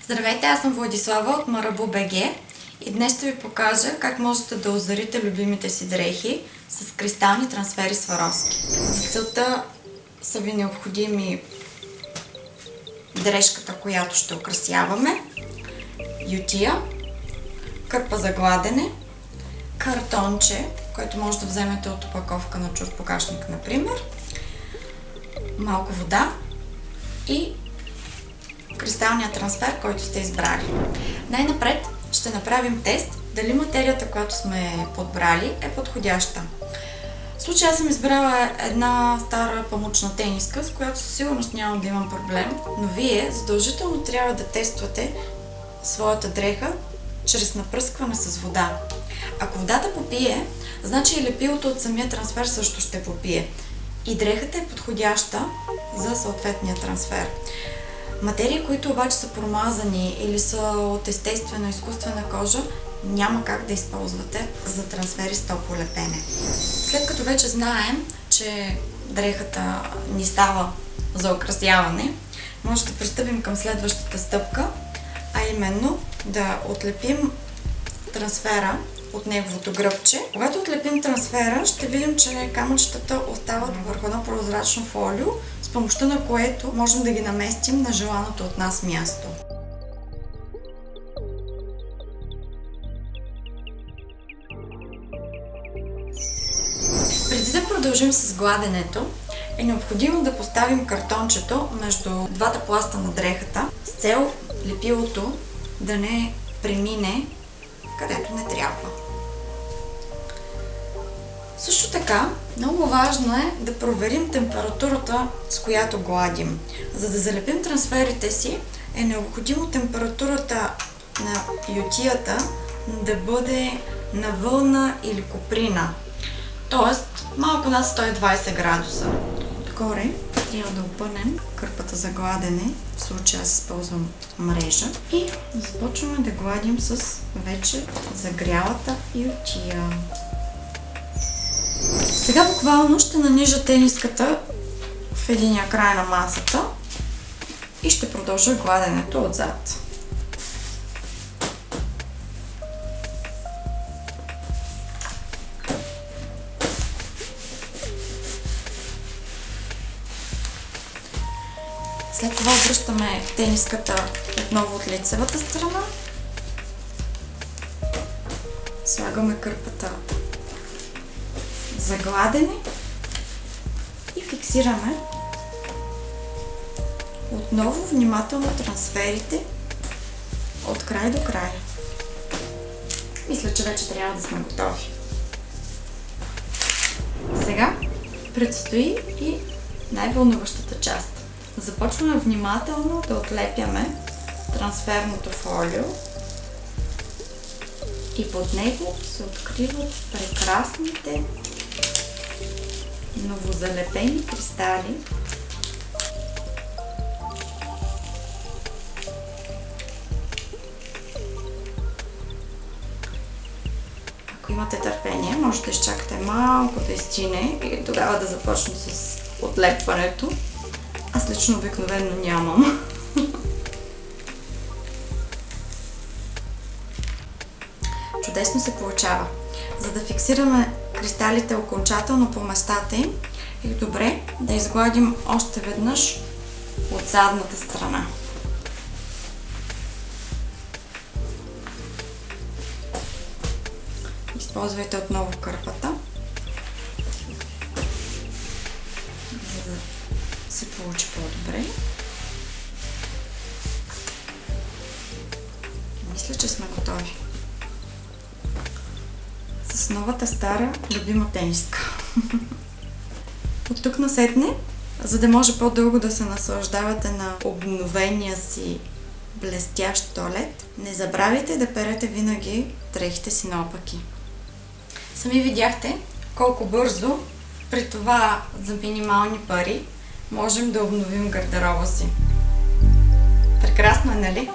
Здравейте, аз съм Владислава от Marabou.bg и днес ще ви покажа как можете да озарите любимите си дрехи с кристални трансфери Сваровски. За целта са ви необходими дрежката, която ще украсяваме, ютия, кърпа за гладене, картонче, което може да вземете от опаковка на чурпокашник, например, малко вода и кристалния трансфер, който сте избрали. Най-напред ще направим тест дали материята, която сме подбрали, е подходяща. В случая аз съм избрала една стара памучна тениска, с която със сигурност няма да имам проблем, но вие задължително трябва да тествате своята дреха чрез напръскване с вода. Ако водата попие, значи и лепилото от самия трансфер също ще попие. И дрехата е подходяща за съответния трансфер. Материи, които обаче са промазани или са от естествена изкуствена кожа, няма как да използвате за трансфери с топло лепене. След като вече знаем, че дрехата ни става за украсяване, може да пристъпим към следващата стъпка, а именно да отлепим трансфера от неговото гръбче. Когато отлепим трансфера, ще видим, че камъчетата остават върху едно прозрачно фолио, с помощта на което можем да ги наместим на желаното от нас място. Преди да продължим с гладенето, е необходимо да поставим картончето между двата пласта на дрехата, с цел лепилото да не премине където не трябва. Също така, много важно е да проверим температурата, с която гладим. За да залепим трансферите си, е необходимо температурата на ютията да бъде на вълна или коприна, т.е. малко над 120 градуса. Отгоре трябва да опънем кърпата за гладене, в случая аз използвам мрежа, и започваме да гладим с вече загрялата ютия. Сега буквално ще нанижа тениската в единия край на масата и ще продължа гладенето отзад. След това връщаме тениската отново от лицевата страна. Слагаме кърпата за гладене и фиксираме отново внимателно трансферите от край до край. Мисля, че вече трябва да сме готови. Сега предстои и най-вълнуващата част. Започваме внимателно да отлепяме трансферното фолио и под него се откриват прекрасните новозалепени кристали. Ако имате търпение, може да изчакате малко да изчине и тогава да започне с отлепването. Аз лично обикновено нямам. Чудесно се получава. За да фиксираме кристалите окончателно по местата им, е добре да изгладим още веднъж от задната страна. Използвайте отново кърпата, за да се получи по-добре. Мисля, че сме готови. С новата стара любима тениска. От тук насетне, за да може по-дълго да се наслаждавате на обновения си блестящ туалет, не забравяйте да перете винаги дрехите си наопаки. Сами видяхте колко бързо, при това за минимални пари, можем да обновим гардероба си. Прекрасно е, нали?